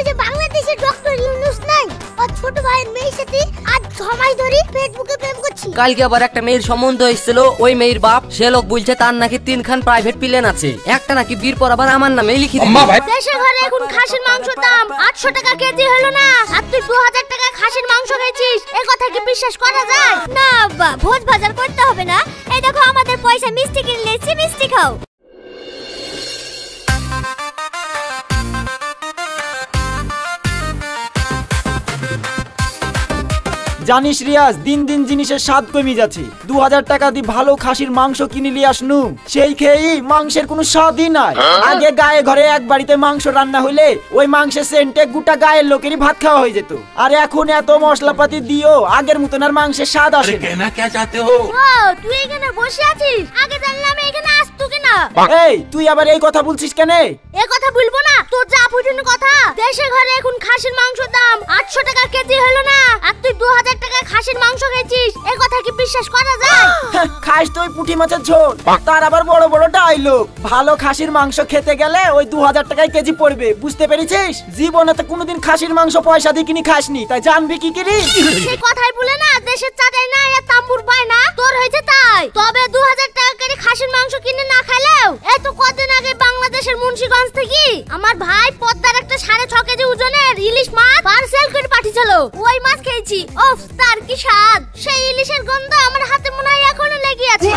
ওই যে বাংলাদেশের ডক্টর ইউনূস নাই, ওর ছোট ভাইয়ের মেয়ের সাথে আজ 6 মাস ধরে ফেসবুকে প্রেম করছি। কালকে আবার একটা মেয়ের সম্বন্ধ হয়েছিল, ওই মেয়ের বাপ সে লোক বলছে তার নাকি 3খান প্রাইভেট প্লেন আছে, একটা নাকি বিয়ের পর আবার আমার নামে লিখে দিবে। দেশের ঘরে এখন খাসির মাংসের দাম 800 টাকা কেজি হলো না, আর তুই 2000 টাকা খাসির মাংস খেয়েছিস, এই কথা কি বিশ্বাস করা যায়? না আব্বা, ভোজ বাজার করতে হবে না, এই দেখো আমাদের পয়সা মিষ্টি কিনে নিয়েছি, মিষ্টি খাও। জানিস রিয়াজ, দিন দিন জিনিসের স্বাদ কমে যাচ্ছে। 2000 টাকা দিয়ে ভালো খাসির মাংস কিনে নিয়ে আসনু, সেই খেয়েই মাংসের কোনো স্বাদই নাই। আগে গায়ে ঘরে এক বাড়িতে মাংস রান্না হলে ওই মাংসের সেন্টে গোটা গায়ের লোকেরই ভাত খাওয়া হয়ে যেত, আর এখন এত মশলাপাতি দিও আগের মতন আর মাংসের স্বাদ আসে না। তুই এখানে বসে আছিস, আগে জানলাম এখানে আসতো কিনা। এই তুই আবার এই কথা বলছিস কেন? এই কথা বলবো না, তোর যা ফুটানো কথা। দেশের ঘরে এখন খাসির মাংসের দাম 800 টাকা কেজি হলো না, আর তুই 2000 টাকা খাসির মাংস খেয়েছিস, এই কথা কি বিশ্বাস করা যায়? খাস তুই পুঁটি মাছের ঝোল, তার আবার বড় বড় ডায়লগ। ভালো খাসির মাংস খেতে গেলে ওই 2000 টাকায় কেজি পড়বে, বুঝতে পেরেছিস? জীবনে তো কোনোদিন খাসির মাংস পয়সা দিয়ে কিনে খাসনি, তাই জানবি কি করি? সেই কথাই বলে না, দেশের চাটাই না আর তাম্বুর পায় না, তোর হয়েছে তাই। তবে 2000 টাকা করে খাসির মাংস কিনে না খাইলেও এই তো কদিন আগে বাংলাদেশের মুন্সিগঞ্জ থেকে আমার ভাই পদ্মার একটা 6.5 কেজি ওজনের ইলিশ মাছ পার্সেল করে পাঠিয়েছিল, ওই মাছ খেয়েছি। ওফ, তার কি স্বাদ! সেই ইলিশের গন্ধ আমার হাতে মনে হয় এখনো লেগে আছে।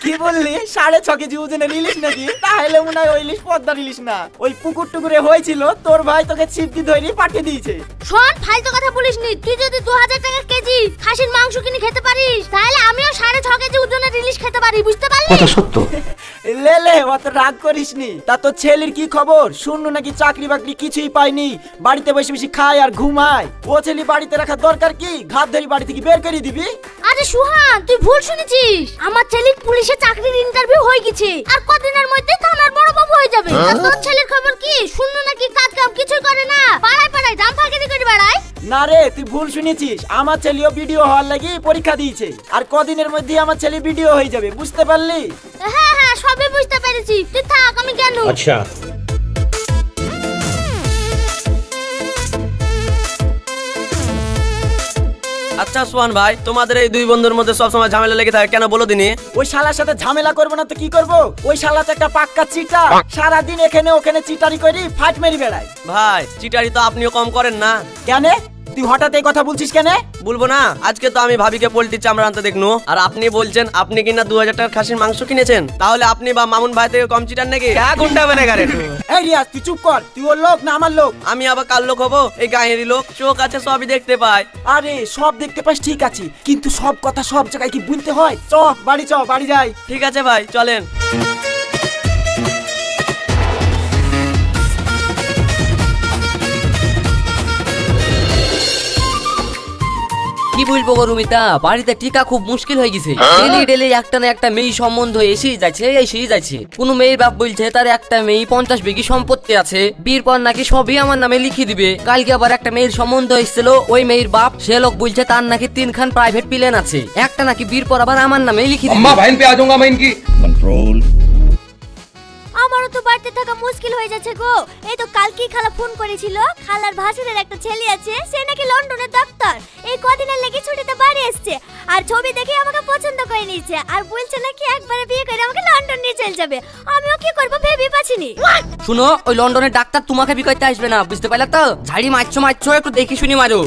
কি বললি? 6.5 কেজি ওজনের ইলিশ নাকি? তাহলে মনে হয় ওই ইলিশ পদ্মার ইলিশ না, ওই পুকুর টুকুরে হয়েছিল, তোর ভাই তোকে ছিপটি ধরে পাঠিয়ে দিয়েছে। শোন, ফালতু কথা বলিসনি। তুই যদি 2000 টাকা কেজি খাসির মাংস কিনে খেতে পারিস, তাহলে আমিও 6.5 কেজি ওজনের ইলিশ খেতে পারি, বুঝতে পারলি? কথা সত্য। লেলে অত রাগ করিসনি। তা তোর ছেলের কি খবর? শুনলু নাকি চাকরি বাকরি কিছুই পায়নি, বাড়িতে বসে বসে খায় আর ঘুমায়। ও ছেলে বাড়িতে রাখার দরকার কি? ঘাত ধরে বাড়ি থেকে বের করে দিবি। আরে সুহান, তুই ভুল শুনেছিস। আমার ছেলের পুলিশে চাকরির ইন্টারভিউ হয়ে গেছে, আর কদিনের মধ্যে থানার বড় বাবু হয়ে যাবে। আর তোর ছেলের খবর কি? শুনলু নাকি কাজ কাম কিছুই করে না, পাড়ায় পাড়ায় দাম ফাঁকি করে বেড়ায়। না রে, তুই ভুল শুনেছিস। আমার ছেলেও ভিডিও হওয়ার লাগি পরীক্ষা দিয়েছে, আর কদিনের মধ্যে আমার ছেলে ভিডিও হয়ে যাবে, বুঝতে পারলি? হ্যাঁ হ্যাঁ, সবই বুঝতে পেরেছি, তুই থাক, আমি কেন। আচ্ছা আচ্ছা সোহান ভাই, তোমাদের এই দুই বন্ধুর মধ্যে সবসময় ঝামেলা লেগে থাকে কেন বলো দিনি? ওই শালার সাথে ঝামেলা করবো না তো কি করবো? ওই শালা তো একটা পাক্কা চিটা, সারাদিন এখানে ওখানে চিটারি করি ফাইট মেরি বেড়ায়। ভাই, চিটারি তো আপনিও কম করেন না। কেন তুই হঠাৎ এই কথা বলছিস কেন? বলবো না, আজকে তো আমি ভাবিকে পোল্ট্রির চামড়া আনতে দেখনু, আর আপনি বলছেন আপনি কিনা 2000 টাকার খাসির মাংস কিনেছেন, তাহলে আপনি বা মামুন ভাই থেকে কম চিটার নাকি? গুন্ডা বেনে গারে। এই রিয়াজ, তুই চুপ কর। তুই ওর লোক না আমার লোক? আমি আবার কার লোক হবো? এই গায়েরই লোক, চোখ আছে সবই দেখতে পায়। আরে সব দেখতে পাস ঠিক আছে, কিন্তু সব কথা সব জায়গায় কি বলতে হয়? চ বাড়ি, চ বাড়ি যাই। ঠিক আছে ভাই, চলেন। কি বলবো গো রুমিতা, বাড়িতে টিকা খুব মুশকিল হয়ে গেছে। ডেলি ডেলি একটা না একটা মেয়ে সম্বন্ধ এসেই যাচ্ছে। কোন মেয়ের বাপ বলছে তার একটা মেয়ে 50 বিঘি সম্পত্তি আছে, বিয়ের পর নাকি সবই আমার নামে লিখে দিবে। কালকে আবার একটা মেয়ের সম্বন্ধ এসেছিল, ওই মেয়ের বাপ সে লোক বলছে তার নাকি 3খান প্রাইভেট প্লেন আছে, একটা নাকি বিয়ের পর আবার আমার নামে লিখে দিবে। আমারও তো বাড়িতে থাকা মুশকিল হয়ে যাচ্ছে গো। এই তো কালকেই খালা ফোন করেছিল, খালার ভাসুরের একটা ছেলে আছে, সে নাকি লন্ডনের ডাক্তার, এই কদিনের লেগে ছুটিতে বাড়ি এসেছে, আর ছবি দেখে আমাকে পছন্দ করে নিয়েছে, আর বলছে নাকি একবারে বিয়ে করে আমাকে লন্ডন নিয়ে চলে যাবে। আমিও কি করব ভেবে পাচ্ছিনি। শুনো, ওই লন্ডনের ডাক্তার তোমাকে বিয়ে করতে আসবে না, বুঝতে পারলে তো? ঝাড়ি মারছো, একটু দেখে শুনি মারো।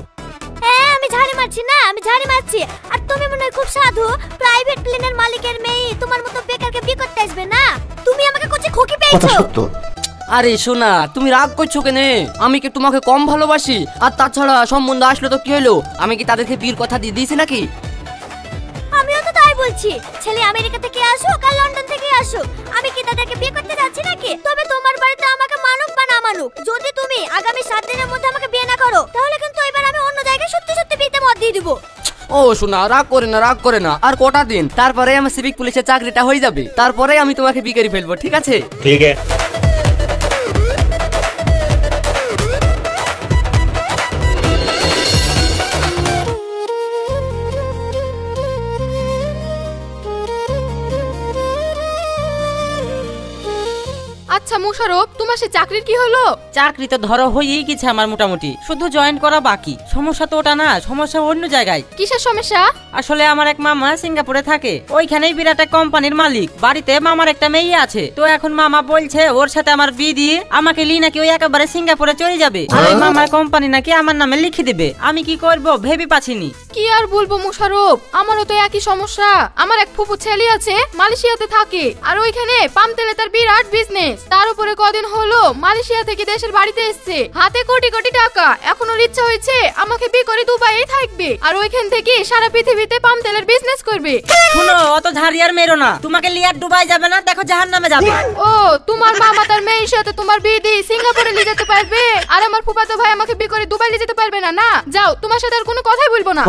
হ্যাঁ, আমি ঝাড়ি মারছি না, আমি ঝাড়ি মারছি। আর তুমি মনে হয় খুব সাধু, প্রাইভেট প্লেনের মালিকের মেয়ে তোমার মতো বেকারকে বিয়ে করতে আসবে না? তুমি আমাকে কোচে খোকি পেয়েছো। আরে শোনা, তুমি রাগ করছো কেনে? আমি কি তোমাকে কম ভালোবাসি? আর তাছাড়া সম্বন্ধ আসলো তো কি হলো? আমি কি তাদেরকে বিয়ের কথা দিয়ে দিয়েছি নাকি? আমিও তো তাই বলছি, ছেলে আমেরিকা থেকে আসুক আর লন্ডন থেকে আসুক, আমি কি তাদেরকে বিয়ে করতে যাচ্ছি নাকি? তবে তোমার বাড়িতে আমাকে মানুক বা না মানুক, যদি তুমি আগামী 7 দিনের মধ্যে আমাকে বিয়ে না করো, তাহলে কিন্তু এবার আমি অন্য জায়গায় সত্যি সত্যি বিয়েতে মত দিয়ে দিব। ও শোনা, রাগ করে না, আর কটা দিন, তারপরে আমার সিভিক পুলিশের চাকরিটা হয়ে যাবে, তারপরে আমি তোমাকে বিয়ে করে ফেলবো, ঠিক আছে? ঠিক আছে। আচ্ছা মোশাররফ, তোমার সে চাকরির কি হলো? চাকরি তো ধরো হয়েই গেছে আমার মোটামুটি, শুধু জয়েন করা বাকি। সমস্যা তো ওটা না, সমস্যা অন্য জায়গায়। কিসের সমস্যা? আসলে আমার এক মামা সিঙ্গাপুরে থাকে, ওইখানেই বিরাট এক কোম্পানির মালিক। বাড়িতে মামার একটা মেয়ে আছে, তো এখন মামা বলছে ওর সাথে আমার বিয়ে দিয়ে আমাকে লি নাকি ওই একেবারে সিঙ্গাপুরে চলে যাবে, আর ওই মামার কোম্পানি নাকি আমার নামে লিখে দিবে। আমি কি করব ভেবে পাচ্ছিনি। কি আর বলবো মোশারফ, আমারও তো একই সমস্যা। আমার এক ফুফু ছেলে আছে, মালয়েশিয়াতে থাকে, আর ওইখানে পাম তেলে তার বিরাট বিজনেস। তার উপরে কদিন হলো মালয়েশিয়া থেকে দেশের বাড়িতে এসেছে, হাতে কোটি কোটি টাকা। এখন ওর ইচ্ছা হয়েছে আমাকে বিয়ে করে দুবাইয়ে থাকবে, আর ওইখান থেকে সারা পৃথিবীতে পাম তেলের বিজনেস করবে। শুনো, অত ঝাড়িয়ার মেরো না, তোমাকে লিয়ার দুবাই যাবে না, দেখো জাহান্নামে যাবে। ও, তোমার মামা তার মেয়ের সাথে তোমার বিয়ে দিয়ে সিঙ্গাপুরে নিয়ে যেতে পারবে, আর আমার ফুফাতো ভাই আমাকে বিয়ে করে দুবাই নিয়ে যেতে পারবে না? না, যাও, তোমার সাথে আর কোনো কথাই বলবো না।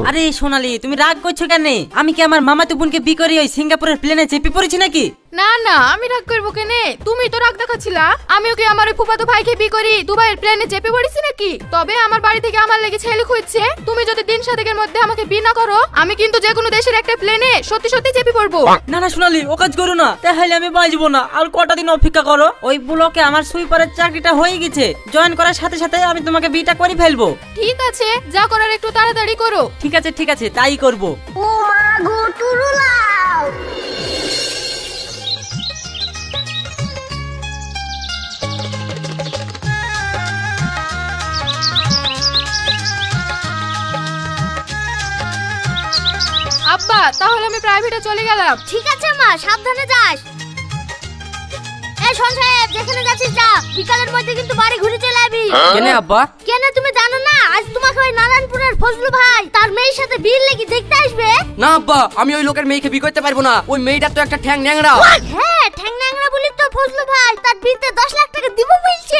আরে সোনালি, তুমি রাগ করছো কেন? আমি কি আমার মামাতো বোনকে বিয়ে করে ওই সিঙ্গাপুরের প্লেনে চেপে পড়েছি নাকি? না না, আমি রাগ করবো কেনে? তুমি তো রাগ দেখাচ্ছিলা। আমি ওকে আমার ওই ফুফাতো ভাইকে বিয়ে করি দুবাইয়ের প্লেনে চেপে পড়েছি নাকি? তবে আমার বাড়ি থেকে আমার লেগে ছেলে খুঁজছে। তুমি যদি 3 সাতেকের মধ্যে আমাকে বিয়ে না করো, আমি কিন্তু যে কোনো দেশের একটা প্লেনে সত্যি সত্যি চেপে পড়বো। না না সোনালি, ও কাজ করো না, তাহলে আমি বাঁচবো না। আর কটা দিন অপেক্ষা করো, ওই ব্লকে আমার সুইপারের চাকরিটা হয়ে গেছে। জয়েন করার সাথে সাথে আমি তোমাকে বিয়েটা করে ফেলবো। ঠিক আছে, যা করার একটু তাড়াতাড়ি করো। ঠিক আছে ঠিক আছে, তাই করবো। ও মা গো টুরুলাও। আব্বা, তাহলে আমি প্রাইভেটে চলে গেলাম। ঠিক আছে মা, সাবধানে যাস। এই শোন সাহেব, যেখানে যাচ্ছিস যা, বিকালের মধ্যে কিন্তু বাড়ি ঘুরে চলে আসবি। কেন আব্বা? কেন তুমি জানো না, আজ তোমাকে ওই নারায়ণপুরের ফজলু ভাই তার মেয়ের সাথে বিয়ে লেগে দেখতে আসবে। না আব্বা, আমি ওই লোকের মেয়েকে বিয়ে করতে পারবো না। ওই মেয়েটা তো একটা ঠ্যাং ন্যাংরা। হ্যাঁ, ঠ্যাং ন্যাংরা বলি তো ফজলু ভাই তার বিয়েতে 10 লাখ টাকা দিব বলছে।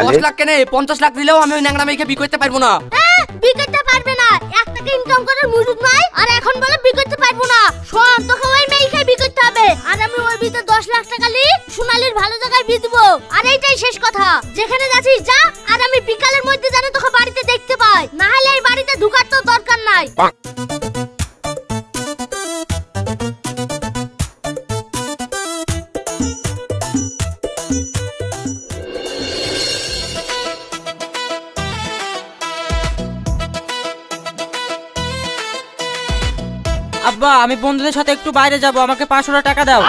10 লাখ কেন, 50 লাখ দিলেও আমি ওই ন্যাংরা মেয়েকে বিয়ে করতে পারবো না। হ্যাঁ, বিয়ে করতে পারবে না, 1 টাকা ইনকাম করার মুরুদ নাই, আর এখন বলে বিয়ে করতে পারবো না। শোন, তোকে ওই মেয়েকে বিয়ে করতে হবে, আর আমি ওই বিয়েতে 10 লাখ টাকা লি সোনালির ভালো জায়গায় বিয়ে দেবো। আর এইটাই শেষ কথা, যেখানে যাচ্ছিস যা, আর আমি বিকালের মধ্যে যেন তোকে বাড়িতে দেখতে পাই, না হলে এই বাড়িতে ঢোকার তো দরকার নাই। আব্বা, আমি বন্ধুদের সাথে একটু বাইরে যাব, আমাকে 500 টাকা দাও।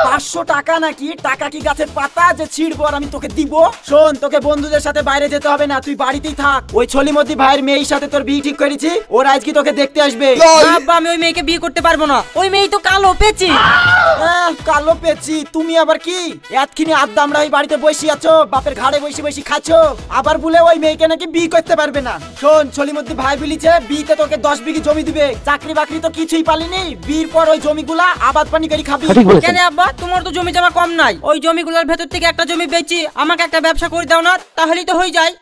500 টাকা নাকি? টাকা কি গাছের পাতা যে ছিড়বো আর আমি তোকে দিব? শোন, তোকে বন্ধুদের সাথে বাইরে যেতে হবে না, তুই বাড়িতেই থাক। ওই ছলিমতি ভাইয়ের মেয়ের সাথে তোর বিয়ে ঠিক করেছি, ওর আজকে তোকে দেখতে আসবে। না আব্বা, আমি ওই মেয়েকে বিয়ে করতে পারবো না, ওই মেয়ে তো কালো পেঁচি। কালো পেঁচি? তুমি আবার কি এতখিনি আদ্দামরা ওই বাড়িতে বসে আছো, বাপের ঘাড়ে বসে বসে খাচ্ছো, আবার বলে ওই মেয়েকে নাকি বিয়ে করতে পারবে না? শোন, ছলিমতি ভাই বলিছে বিয়েতে তোকে 10 বিঘি জমি দিবে। চাকরি বাকরি তো কিছুই পালিনি, বিয়ের পর ওই জমিগুলা আবাদ পানি করে খাবি। কেন আব্বা, তোমার তো জমি জমা কম নাই, ওই জমিগুলোর ভেতর থেকে একটা জমি বেচি আমাকে একটা ব্যবসা করে দাও না, তাহলেই তো হয়ে যায়।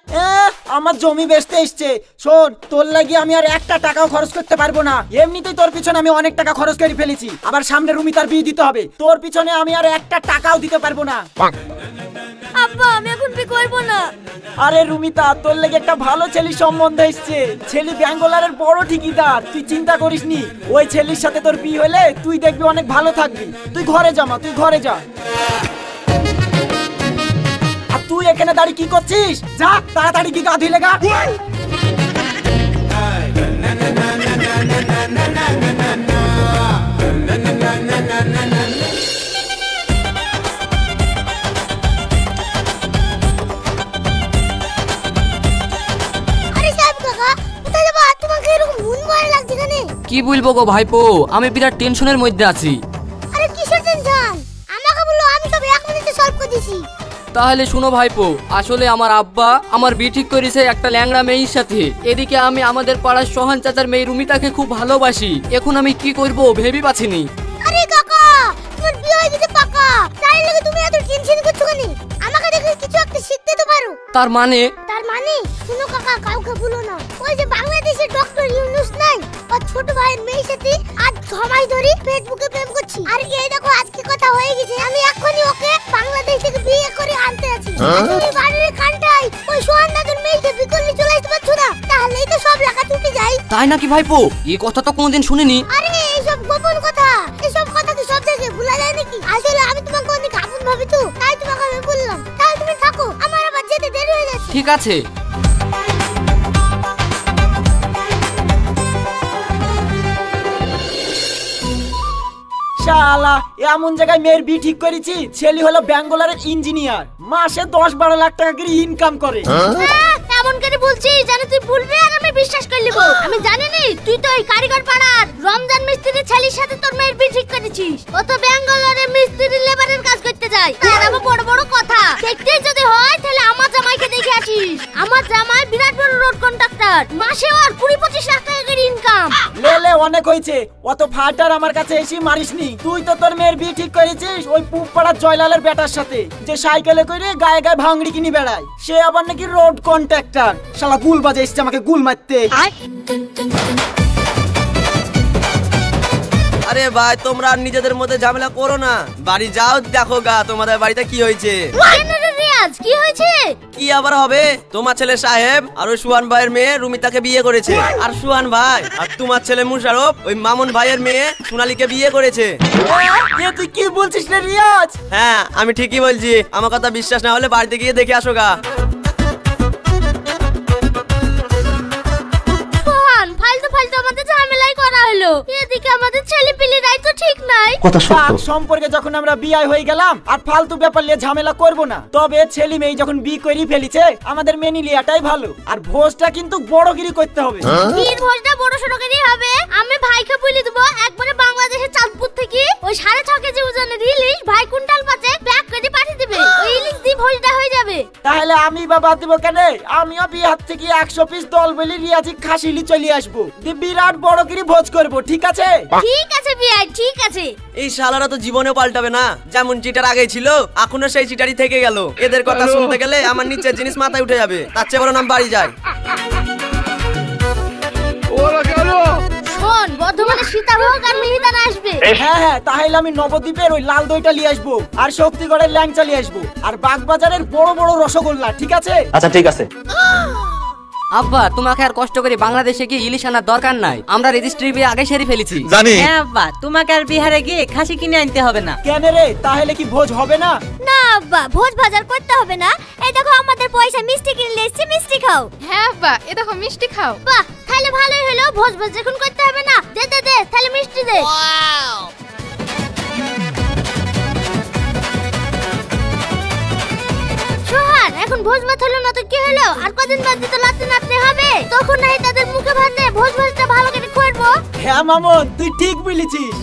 আমার জমি বেচতে এসছে। শোন, তোর লাগি আমি আর 1 টাকাও খরচ করতে পারবো না। এমনিতেই তোর পিছনে আমি অনেক টাকা খরচ করে ফেলেছি, আবার সামনে রুমি তার বিয়ে দিতে হবে, তোর পিছনে আমি আর 1 টাকাও দিতে পারবো না। আব্বা, আমি এখন বিয়ে করবো না। আরে রুমিতা, তোর লেগে একটা ভালো ছেলের সম্বন্ধ এসছে। ছেলে ব্যাঙ্গলারের বড় ঠিকাদার, তুই চিন্তা করিস নি। ওই ছেলের সাথে তোর বিয়ে হলে তুই দেখবি অনেক ভালো থাকবি। তুই ঘরে যা মা, তুই ঘরে যা। আর তুই এখানে দাঁড়িয়ে কি করছিস? যা তাড়াতাড়ি কি গা ধুইলে গা। কি বলবো গো ভাইপো, আমি বিরাট টেনশনের মধ্যে আছি। আরে কিসের টেনশন? আমাকে বলো, আমি সব 1 মিনিটে সলভ করে দিছি। তাহলে শুনো ভাইপো, আসলে আমার আব্বা আমার বিয়ে ঠিক করেছে একটা ল্যাংড়া মেয়ের সাথে। এদিকে আমি আমাদের পাড়ার সোহান চাচার মেয়ে রুমিতাকে খুব ভালোবাসি, এখন আমি কি করব ভেবে পাচ্ছিনি। আরে কাকা, তোমার বিয়ে হয়ে গেছে পাকা, তাই লাগে তুমি এত টেনশন করছো কেন? আমাকে দেখে কিছু একটা শিখতে তো পারো। তার মানে? শুনো কাকা, কাউকে বলো না। ওই যে বাংলাদেশের ডক্টর ইউনুস নাই, ওর ছোট ভাইয়ের মেয়ের সাথে আজ 6 মাস ধরে ফেসবুকে প্রেম করছি। আর এই দেখো আজকে কথা হয়ে গেছে, আমি এখনই ওকে বাংলাদেশ থেকে বিয়ে করে আনতে আছি। তুমি বাড়ির কানটাই ওই সোহান দাদুর মেয়েকে বিয়ে করলে চলে আসতে পারছো না, তাহলেই তো সব লেখা টুটে যায়। তাই নাকি ভাইপো? এই কথা তো কোনোদিন শুনিনি। আরে এইসব গোপন কথা, এইসব কথা কি সব জায়গায় ভুলা যায় নাকি? আসলে আমি তোমাকে অনেক আপন ভাবি তো, তাই তোমাকে আমি বললাম। তাহলে তুমি থাকো, আমার আবার যেতে দেরি ঠিক আছে। শালা এমন জায়গায় মেয়ের বিয়ে ঠিক করেছি, ছেলে হলো ব্যাঙ্গালোরের ইঞ্জিনিয়ার, মাসে 10-12 লাখ টাকা করে ইনকাম করে। এমন করে বলছিস জানি তুই ভুলবি আর আমি বিশ্বাস করে নিব। আমি জানি নি তুই তো ওই কারিগর পাড়ার রমজান মিস্ত্রির ছেলের সাথে তোর মেয়ের বিয়ে ঠিক করেছিস। ও তো ব্যাঙ্গালোরে মিস্ত্রি লেবারের কাজ করতে যায়। তার আবার বড় বড় কথা দেখতে যদি হয় তাহলে আমার জামাইকে দেখে আসিস। আমার জামাই বিরাট বড় রোড কন্ট্রাক্টর, মাসে ওর 20-25 লাখ টাকা করে ইনকাম। লেলে অনেক হয়েছে, অত ফাটার আমার কাছে এসে মারিসনি। তুই তো তোর মেয়ের বিয়ে ঠিক করেছিস ওই পুপাড়ার জয়লালের বেটার সাথে, যে সাইকেলে করে গায়ে গায়ে ভাঙড়ি কিনে বেড়ায়। সে আবার নাকি রোড কন্ট্রাক্টর। শালা গুল বাজে এসছে আমাকে গুল মারতে। আরে ভাই তোমরা আর নিজেদের মধ্যে ঝামেলা করো না, বাড়ি যাও দেখো গা তোমাদের বাড়িতে কি হয়েছে। রিয়াজ কি হয়েছে? কি আবার হবে, তোমার ছেলে সাহেব আর ওই সুহান ভাইয়ের মেয়ে রুমিতাকে বিয়ে করেছে। আর সুহান ভাই আর তোমার ছেলে মুশারফ ওই মামুন ভাইয়ের মেয়ে সোনালীকে বিয়ে করেছে। এ তুই কি বলছিস রে রিয়াজ? হ্যাঁ আমি ঠিকই বলছি, আমার কথা বিশ্বাস না হলে বাড়িতে গিয়ে দেখে আসো গা। ফালতু ফালতু আমাদের ঝামেলাই করা হলো, এদিকে আমাদের ছেলে পিলিরাই তো ঠিক নাই। সম্পর্কে যখন আমরা বিয়ে হয়ে গেলাম আর ফালতু ব্যাপার নিয়ে ঝামেলা করব না। তবে ছেলে মেয়ে যখন বিয়ে করে ফেলিছে আমাদের মেনে লিয়াটাই ভালো। আর ভোজটা কিন্তু বড়গিরি করতে হবে। বিয়ের ভোজটা বড় সড়ো করেই হবে। আমি ভাইকে বলে দেবো একবারে বাংলাদেশের চাঁদপুর থেকে ওই 6.5 কেজি ওজনের ইলিশ ভাই কুইন্টাল পাঁচে প্যাক করে পাঠিয়ে দিবে। ওই ইলিশ দিয়ে ভোজটা হয়ে যাবে। তাহলে আমি বাবা দিব কেন? আমিও বিহার থেকে 100 পিস দল বলি রিয়াজি খাসিলি চলে আসবো, বিরাট বড়গিরি ভোজ করব, ঠিক আছে? ঠিক আছে বিয়াই, ঠিক আছে। এই শালারা তো জীবনেও পাল্টাবে না, যেমন চিটার আগে ছিল এখনো সেই চিটারই থেকে গেল। এদের কথা শুনতে গেলে আমার নিচের জিনিস মাথায় উঠে যাবে, তার চেয়ে বড় নাম বাড়ি যায়। শোন বর্ধমানে সীতাভোগ আর মিহিদানা আসবে। হ্যাঁ হ্যাঁ, তাহলে আমি নবদ্বীপের ওই লাল দইটা নিয়ে আসবো, আর শক্তিগড়ের ল্যাংচা নিয়ে আসবো, আর বাগবাজারের বড় বড় রসগোল্লা, ঠিক আছে? আচ্ছা ঠিক আছে। আব্বা তোমাকে আর কষ্ট করে বাংলাদেশে গিয়ে ইলিশ আনার দরকার নাই, আমরা রেজিস্ট্রি বিয়ে আগে সেরে ফেলেছি। হ্যাঁ আব্বা, তোমাকে আর বিহারে গিয়ে খাসি কিনে আনতে হবে না। কেন রে, তাহলে কি ভোজ হবে না? না আব্বা, ভোজ বাজার করতে হবে না। এই দেখো আমাদের পয়সা মিষ্টি কিনে এসেছি, মিষ্টি খাও। হ্যাঁ আব্বা, এ দেখো মিষ্টি খাও। বাহ, তাহলে ভালোই হলো, ভোজ ভাজ এখন করতে হবে না। দে দে দে, তাহলে মিষ্টি দে। সোহান, এখন ভোজ ভাত হলো না তো কি হলো? আর কদিন বাদ দিয়ে তো লাতে নাতনি হবে, তখন নাই তাদের মুখে ভাত ভোজ ভাতটা ভালো করে করবো। হ্যাঁ মামুন, তুই ঠিক বলেছিস।